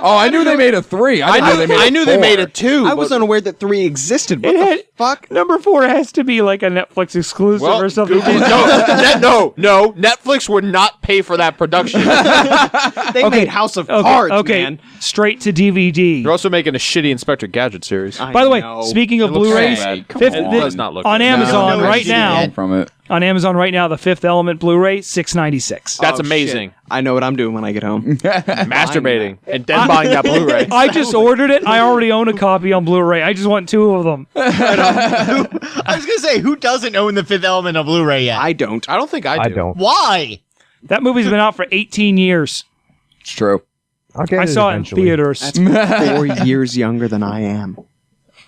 Oh, I knew they made a 3. I knew they made a 2. I was unaware that 3 existed. What It the had- fuck? Number 4 has to be like a Netflix exclusive or something. no, Netflix would not pay for that production. They made House of Cards, man. Straight to DVD. They're also making a shitty Inspector Gadget series. By the way, know. speaking of It looks so Blu-rays, bad. fifth, It does not look on good. Amazon No, right it's now. yet. from it. On Amazon right now, the Fifth Element Blu-ray, $6.96. That's Oh, amazing. shit. I know what I'm doing when I get home. Masturbating and then buying that Blu-ray. I just ordered it. I already own a copy on Blu-ray. I just want 2 of them. I was gonna say, who doesn't own the Fifth Element on Blu-ray yet? I don't. I don't think I do. I don't. Why? That movie's been out for 18 years. It's true. I'll get I it saw it in eventually. theaters. That's 4 years younger than I am.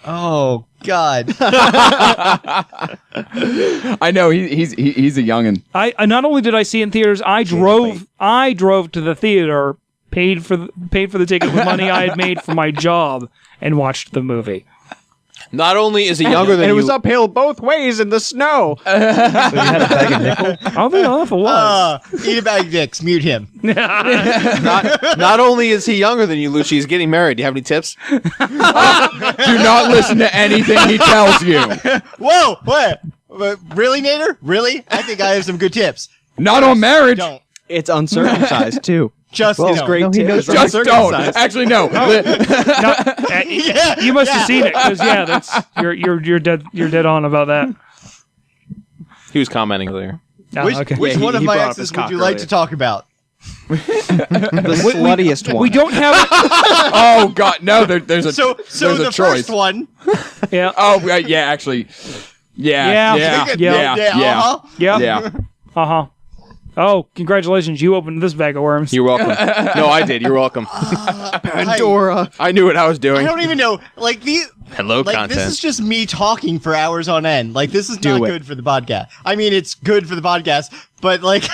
Oh God. I know he's a youngin. I not only did I see it in theaters, I drove to the theater, paid for the ticket with money I had made for my job, and watched the movie. Not only is he younger than And it you, was uphill both ways in the snow. So you had a bag of nickels? I don't know if it was. Eat a bag of dicks. Mute him. not only is he younger than you, Lucci, he's getting married. Do you have any tips? Do not listen to anything he tells you. Whoa! What? Really, Nader? Really? I think I have some good tips. Not on marriage. Don't. It's uncircumcised too. Just Well, don't. Great no, he tip. knows It's Just don't. uncircumcised. Actually, no. You must have seen it because that's you're dead on about that. He was commenting earlier. Oh, Which okay. which Yeah, one of he my brought up exes his would cock you like earlier. to talk about? The sluttiest one. We don't have it. Oh God, no. There's a So there's the a choice. first one. Yeah. Oh yeah, actually. Yeah. Yeah. Uh-huh. Yeah. Uh-huh. Oh, congratulations. You opened this bag of worms. You're welcome. No, I did. You're welcome. Pandora. I knew what I was I doing. don't even know. Like these. Hello, Like content. this is just me talking for hours on end. Like this is Do not it. good for the podcast. I mean, it's good for the podcast, but like,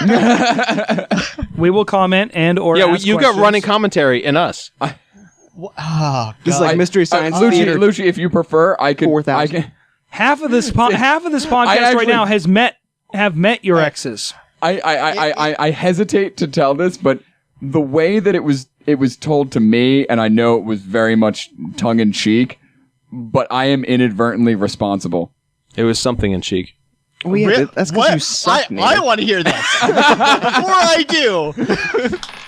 We will comment and or Yeah, ask you got questions. running commentary in us. oh, This is like Mystery Science Theater. Lucci, if you prefer, I could. 4,000. I can. half of this podcast actually- right now have met your exes. I hesitate to tell this, but the way that it was told to me, and I know it was very much tongue in cheek, but I am inadvertently responsible. It was something in cheek. Oh, yeah, that's because you suck, I want to hear this. Before I do,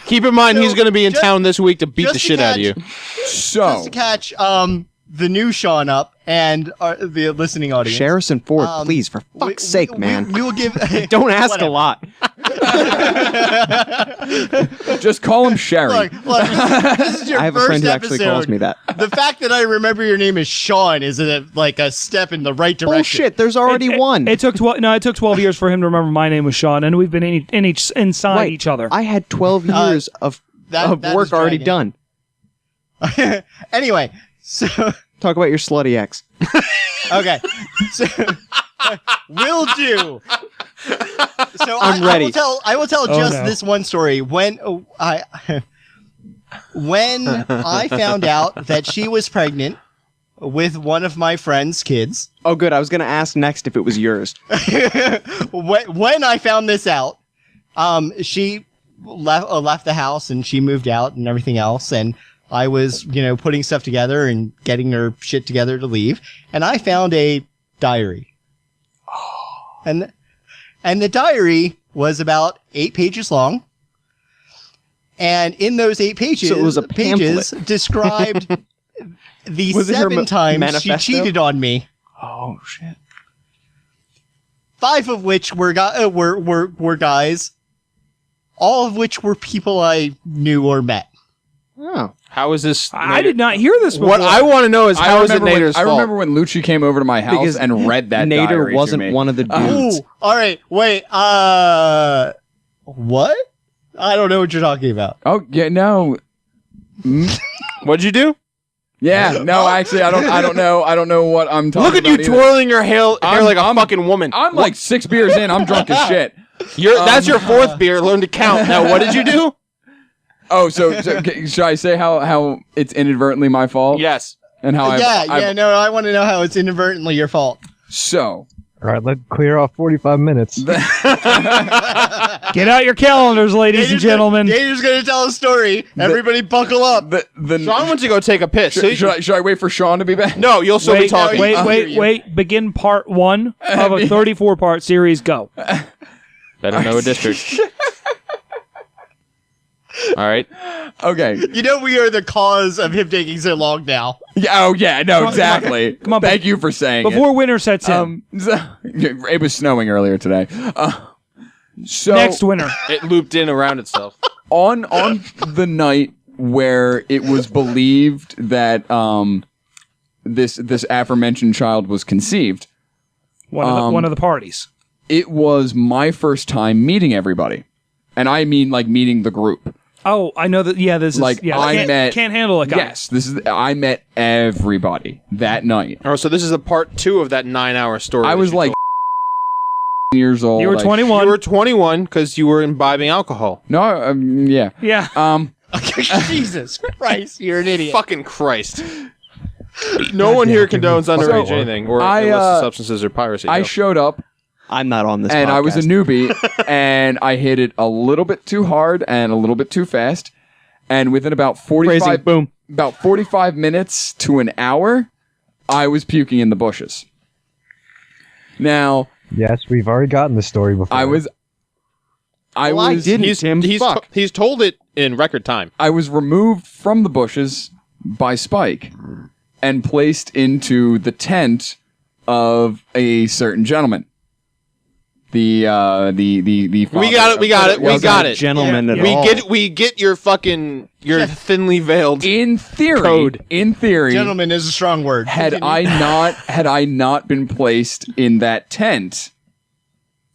Keep in mind, So, he's going to be in just- town this week to beat just the to shit out of catch- you. So just to catch the new Sean up and the listening audience. Sherrison Ford, Um, please, for fuck's sake, man. We will give. Don't ask Whatever. a lot. just call him Sherry. Look, this is your I have a first friend who episode. actually calls me that. The fact that I remember your name is Sean is like a step in the right direction. Bullshit, there's already one. It took 12 years for him to remember my name was Sean, and we've been inside Right. each other. I had 12 years of that work is already dragging. done. Anyway, so Talk about your slutty ex. okay, so will do. So I'm ready. I will tell Oh, just no. this one story. When I found out that she was pregnant with one of my friend's kids, Oh, good. I was going to ask next if it was yours. when I found this out, she left the house and she moved out and everything else, and I was, putting stuff together and getting her shit together to leave, and I found a diary. And the diary was about 8 pages long. And in those 8 pages, So it was a pamphlet. described the Was it her 7 times manifesto? she cheated on me. Oh, shit. 5 of which were guys, all of which were people I knew or met. Oh. How is this? I did not hear this before. What I want to know is how is it Nader's I fault? remember when Lucci came over to my house Because and read that diary Nader to wasn't me. one of the dudes. Ooh, all right, wait, what? I don't know what you're talking about. Oh yeah, no. What'd you do? Yeah, no. Actually, I don't know. I don't know what I'm talking Look at about you either. twirling your hair like a I'm- fucking woman. I'm like 6 beers in. I'm drunk as shit. That's your 4th beer. Learn to count. Now, what did you do? Oh, so should I say how it's inadvertently my fault? Yes. And how No, I want to know how it's inadvertently your fault. So All right, let's clear off 45 minutes. Get out your calendars, ladies and gentlemen. Gator's going to tell a story. Everybody buckle up. Sean wants to go take a piss. Should I wait for Sean to be back? No, you'll still be talking. Wait. Begin part 1 of a 34-part series. Go. Better know a district. All right. Okay. We are the cause of him taking so long now. Yeah. Oh, yeah. No, exactly. Come on, Thank you for saying Before it. winter sets in. It was snowing earlier today. So Next winter. It looped in around itself. on the night where it was believed that this aforementioned child was conceived, One of the parties. it was my first time meeting everybody, and I mean like meeting the group. Oh, I know that. Yeah, this is Like, I can't handle it. Yes, I met everybody that night. Oh, so this is a part 2 of that 9-hour story. I was like years old. You were 21. You were 21 because you were imbibing alcohol. No, yeah. Yeah. Jesus Christ, you're an idiot. Fucking Christ. No one here condones underage anything, or illicit substances or piracy. I no. showed up, I'm not on this and podcast. I was a newbie, and I hit it a little bit too hard and a little bit too fast, and within about 45 about 45 minutes to an hour, I was puking in the bushes. Now, Yes, we've already gotten the story before. I didn't, He's told it in record time. I was removed from the bushes by Spike and placed into the tent of a certain gentleman. The We got it. Gentleman at We all. we get your thinly veiled in theory. code. In theory, Gentleman is a strong word. had I not been placed in that tent,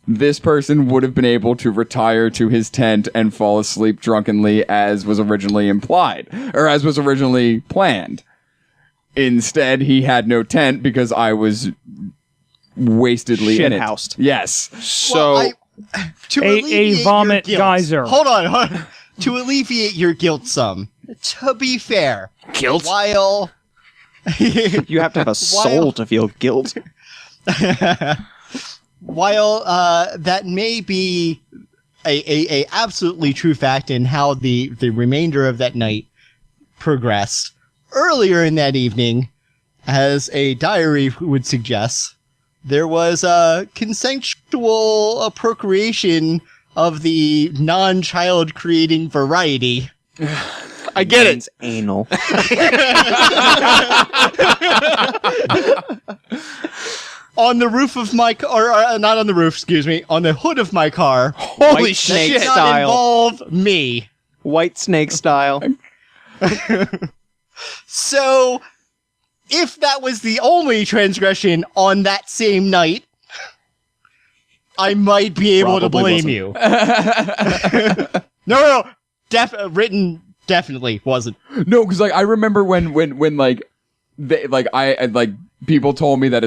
this person would have been able to retire to his tent and fall asleep drunkenly as was originally implied, or as was originally planned. Instead, he had no tent because I was wastedly in it. Shithoused. Yes. So To A alleviate your vomit guilt- geyser. Hold on. To alleviate your guilt some, to be fair, guilt. while You have to have a soul to feel guilt. while that may be a absolutely true fact in how the remainder of that night progressed, earlier in that evening, as a diary would suggest, there was a consensual procreation of the non-child creating variety. I get it. Mine's anal. On the roof of my car, or not on the roof, excuse me, on the hood of my car. Holy White snake shit. Did not style. involve me. White snake style. So, if that was the only transgression on that same night, I might be able to Probably blame you. No. Written definitely wasn't. No, because like I remember when like they like people told me that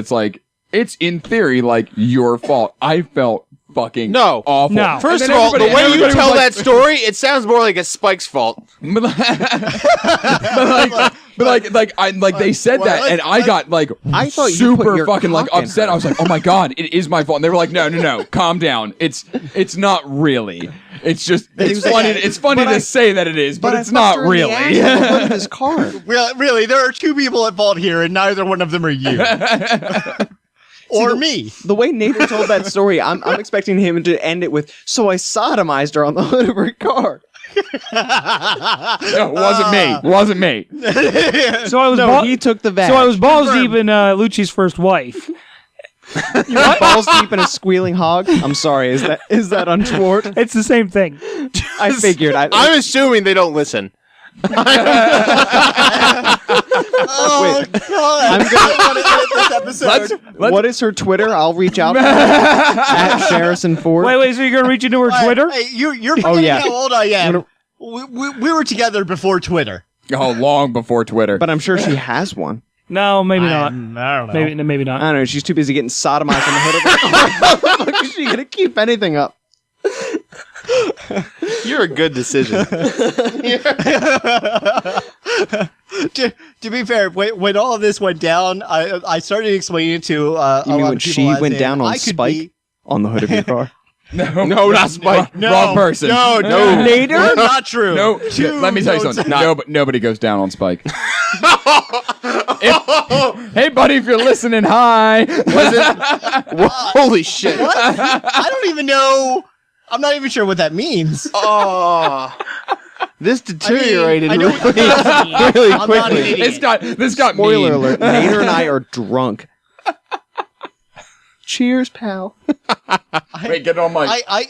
it's in theory like your fault. I felt fucking No. awful. No. First And of then all, the everybody- way you everybody was tell like- that story, it sounds more like a Spike's fault. but they said well, that, and I got like I thought you super put your fucking like cock in upset. her. I was like, oh my god, it is my fault. And they were like, no, calm down. It's not really. It's just it's funny. It's funny to say that it is, but it's not really. His car. Really, there are two people at fault here, and neither one of them are you. Or me. The way Nathan told that story, I'm expecting him to end it with, so I sodomized her on the hood of her car. No, it wasn't me. So I was He took the bag. so I was balls deep in Lucci's first wife. You were balls deep in a squealing hog? I'm sorry, is that untoward? It's the same thing. I figured. I'm assuming they don't listen. Oh, God. I'm gonna- I want to edit this episode. What is her Twitter? I'll reach out to her at Sharrison Ford. Wait, so you're gonna reach into her Twitter? Hey, you're forgetting yeah. how old I am. We were together before Twitter. Oh, long before Twitter. But I'm sure she has one. No, maybe not. I don't know. Maybe I not. don't know. She's too busy getting sodomized on the hood of her car. How the fuck is she gonna keep anything up? You're a good decision. To be fair, when all of this went down, I started explaining it to You a lot mean of when people she as went in, down on I could Spike be- on the hood of your car? no, not Spike. Wrong person. No. Later? Not true. No, Two let me tell you notes- something. Nobody goes down on Spike. Hey, buddy, if you're listening, hi. Holy shit. What? I don't even know. I'm not even sure what that means. Oh. This deteriorated I know really, what that means. really I'm not an quickly. idiot. This got Spoiler mean. alert. Nader and I are drunk. Cheers, pal. Wait, get on mic. I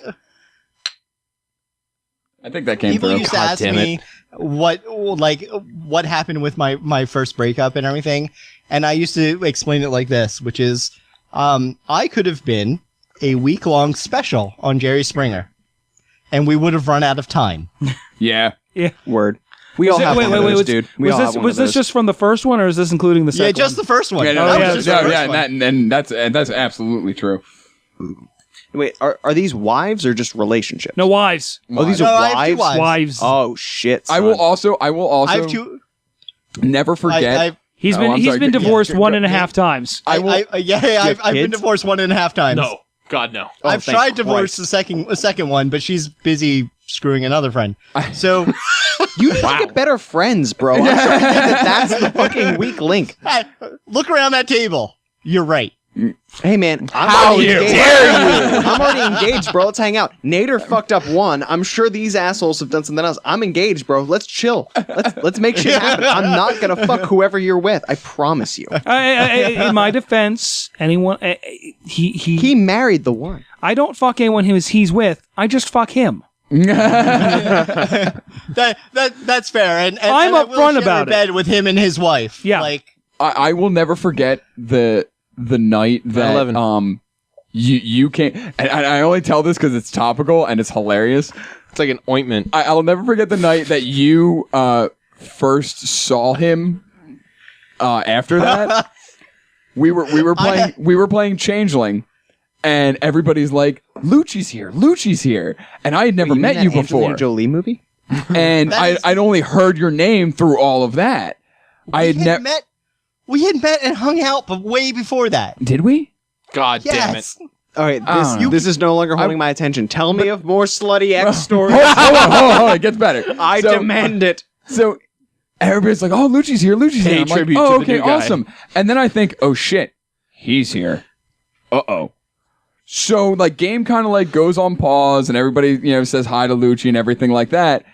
I think that came people through. used to ask me what happened with my first breakup and everything, and I used to explain it like this, which is I could have been a week-long special on Jerry Springer, and we would have run out of time. Yeah. Yeah. Word. We all have one of those, dude. We all have one of Was this those. just from the first one, or is this including the second? Yeah, just the first one. Yeah, Oh, that yeah, was just just- the yeah, and that's absolutely true. Wait, are these wives or just relationships? No wives. Oh, these are No, I have two wives? wives. Oh shit! I son. will also I have two. never forget. He's Oh, been I'm he's sorry. been Yeah, divorced sure, one and a yeah. half times. I've been kids? divorced 1.5 times. No, God no. Oh, I've thank tried to divorce Christ. the second one, but she's busy screwing another friend. So You need to get better friends, bro. I'm starting to think that's the fucking weak link. look around that table. You're right. Hey man, How already dare engaged. I'm already engaged, bro. Let's hang out. Nader fucked up one. I'm sure these assholes have done something else. I'm engaged, bro. Let's chill. Let's make shit happen. I'm not gonna fuck whoever you're with. I promise you. In my defense, anyone He married the one. I don't fuck anyone he's with. I just fuck him. That's fair. And I'm and I will upfront share about a bed with him and his wife. Yeah. Like I will never forget the night that 9/11. you came, and I only tell this because it's topical and it's hilarious. It's like an ointment. I'll never forget the night that you first saw him. After that, we were playing Changeling, and everybody's like, "Lucci's here," and I had never met you before. Angelina Jolie movie? And I'd only heard your name through all of that. I had never met. We had met and hung out, but way before that. Did we? God damn it. Yes. All right, I don't know. this is no longer holding my attention. Tell me of more slutty ex stories. Hold on, it gets better. I demand it. So everybody's like, "Oh, Lucci's here, Lucci's here." I'm like, tribute "Oh, to the okay, new guy." awesome." And then I think, "Oh shit, he's here." Uh-oh. So like, game kind of like goes on pause, and everybody says hi to Lucci and everything like that.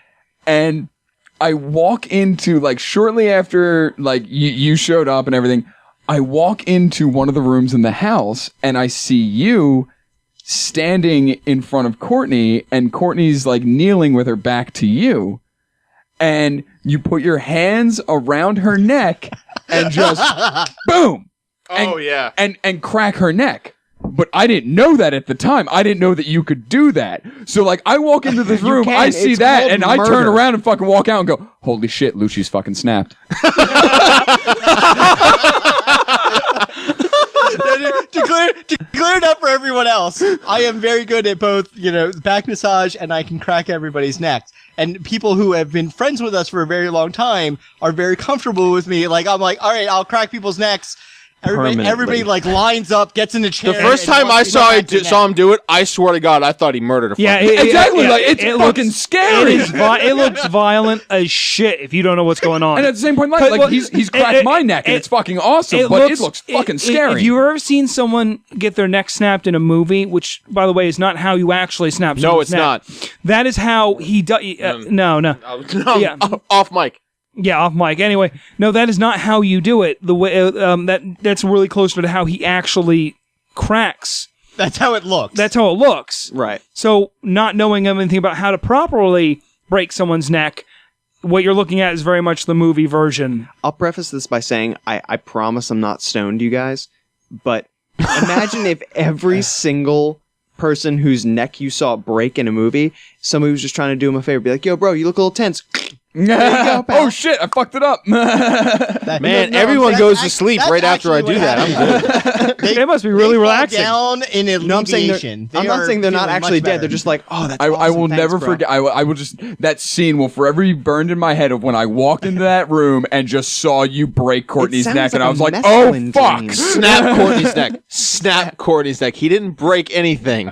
And I walk into like shortly after like you showed up and everything. I walk into one of the rooms in the house, and I see you standing in front of Courtney, and Courtney's like kneeling with her back to you. And you put your hands around her neck and just boom. Oh, yeah. And crack her neck. But I didn't know that at the time. I didn't know that you could do that. So like I walk into this room, can. I see It's that, called and I turn murder. around and fucking walk out and go, "Holy shit, Lucci's fucking snapped." to clear it up for everyone else, I am very good at both, back massage, and I can crack everybody's necks. And people who have been friends with us for a very long time are very comfortable with me. Like, I'm like, all right, I'll crack people's necks. Everybody like lines up, gets in a chair. The first and time I wants me to saw crack their saw neck. him do it, I swear to God, I thought he murdered a Yeah, fucking Exactly, like, it's fucking scary. It looks violent as shit if you don't know what's going on. And at the same point, like he's cracked my neck, and it's fucking awesome, it looks fucking scary. If you've ever seen someone get their neck snapped in a movie, which, by the way, is not how you actually snap No, someone's it's neck. not. That is how he does. No. Yeah. Off mic. Yeah, off mic. Anyway, no, that is not how you do it. The way that's really closer to how he actually cracks. That's how it looks. That's how it looks. Right. So, not knowing anything about how to properly break someone's neck, what you're looking at is very much the movie version. I'll preface this by saying I promise I'm not stoned, you guys. But imagine if every single person whose neck you saw break in a movie, somebody was just trying to do him a favor, be like, "Yo, bro, you look a little tense." Oh shit, I fucked it up. Man, everyone goes to sleep right after I do that. I'm good. It must be really relaxing. Down in No, I'm saying alleviation. I'm not saying they're not actually dead. They're just like, "Oh, that's I awesome. will Thanks, never bro." forget. I will just, that scene will forever be burned in my head of when I walked into that room and just saw you break Courtney's sounds neck, and like I a was like, mescaline "Oh fuck!" dream. Snap Courtney's neck. Snap Courtney's neck. He didn't break anything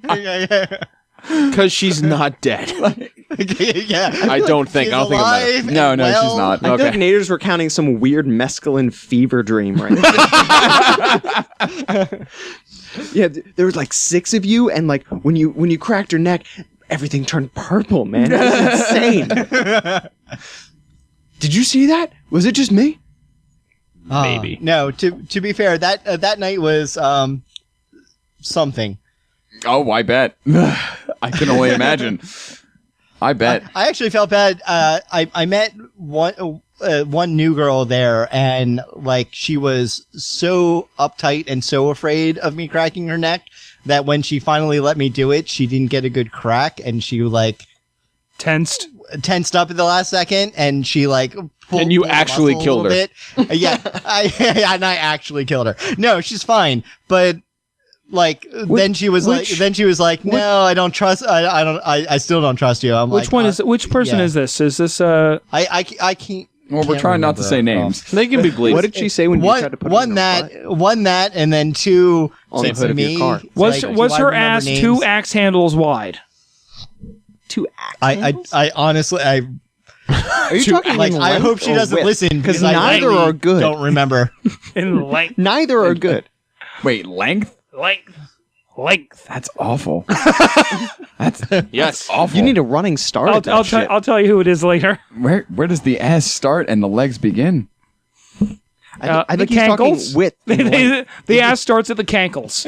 because she's not dead. yeah. I don't think. I don't think it matters. No, she's not. I feel like Nader's recounting some weird mescaline fever dream right now. Yeah, there was like 6 of you, and like when you cracked her neck, everything turned purple, man. It was insane. Did you see that? Was it just me? Maybe. No, to be fair, that night was something. Oh, I bet. I can only imagine. I bet. I actually felt bad. I met one new girl there, and like she was so uptight and so afraid of me cracking her neck that when she finally let me do it, she didn't get a good crack, and she like Tensed. tensed up at the last second, and she like pulled, And you pulled the actually muscle a killed little bit. Yeah, and I actually killed her. No, she's fine, but like then she was like, no, I don't trust. I still don't trust you. I'm Which like, one is? Which person yeah. is this? Is this? I can't. Well, we're trying not to say names. They can be bleeped. What did she say when you tried to put it in her butt? One that, and then two On the it's hood of your me. car. Was Like, was do I her remember ass names? 2 axe handles wide? 2 axe I handles? honestly Are you talking like in I length hope she or doesn't width? listen Because I neither really are good. Don't remember. In length, Neither are good. Wait, length? length. That's awful. Yes. Awful. You need a running start. at that I'll shit. tell you who it is later. Where does the ass start and the legs begin? I think the he's talking cankles. width. and length. The ass starts at the cankles.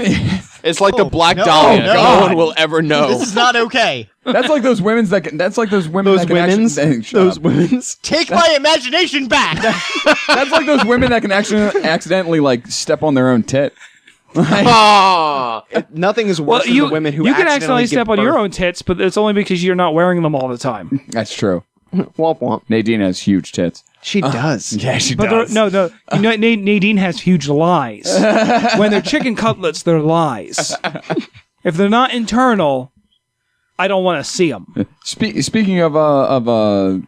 It's like the Black no, Dahlia. no. No one will ever know. This is not okay. That's like those women's that can, that's like those women Those that can women's. actually, shut Those up. women's. Take my imagination back. That's like those women that can actually accidentally like step on their own tit. Ah. Nothing is worse Well, than you the women who you can accidentally give step on your birth. own tits, but it's only because you're not wearing them all the time. That's true. Womp womp. Nadine has huge tits. She does. Yeah, she But does. no. You know, Nadine has huge lies. When they're chicken cutlets, they're lies. If they're not internal, I don't want to see them. Speaking of a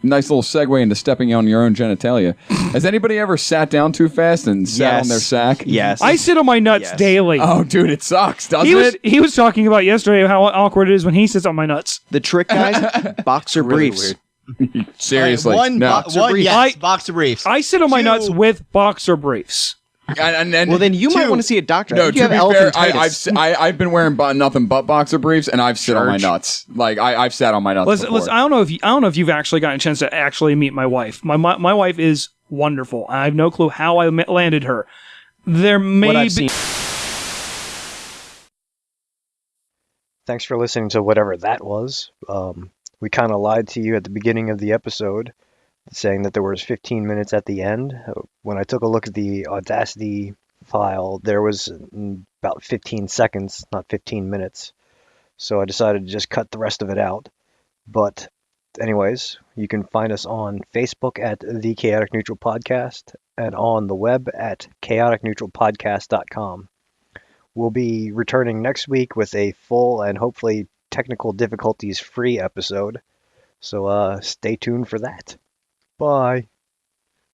nice little segue into stepping on your own genitalia, has anybody ever sat down too fast and sat on their sack? Yes. I sit on my nuts Yes. daily. Oh, dude, it sucks, doesn't it? He was talking about yesterday how awkward it is when he sits on my nuts. The trick, guys. Boxer Really briefs. weird. Seriously, one, no. yes, boxer briefs. I sit on my Two. nuts with boxer briefs. And Well, then you might Two. want to see a doctor. I no, think to you be have fair, elephantitis. I've been wearing nothing but boxer briefs, and I've sit on my nuts. Like I've sat on my nuts before. I don't know if you've actually gotten a chance to actually meet my wife. My wife is wonderful. I have no clue how I landed her. There may What I've be. seen. Thanks for listening to whatever that was. We kind of lied to you at the beginning of the episode, saying that there was 15 minutes at the end. When I took a look at the Audacity file, there was about 15 seconds, not 15 minutes. So I decided to just cut the rest of it out. But anyways, you can find us on Facebook at The Chaotic Neutral Podcast and on the web at chaoticneutralpodcast.com. We'll be returning next week with a full and hopefully technical difficulties free episode. So stay tuned for that. Bye.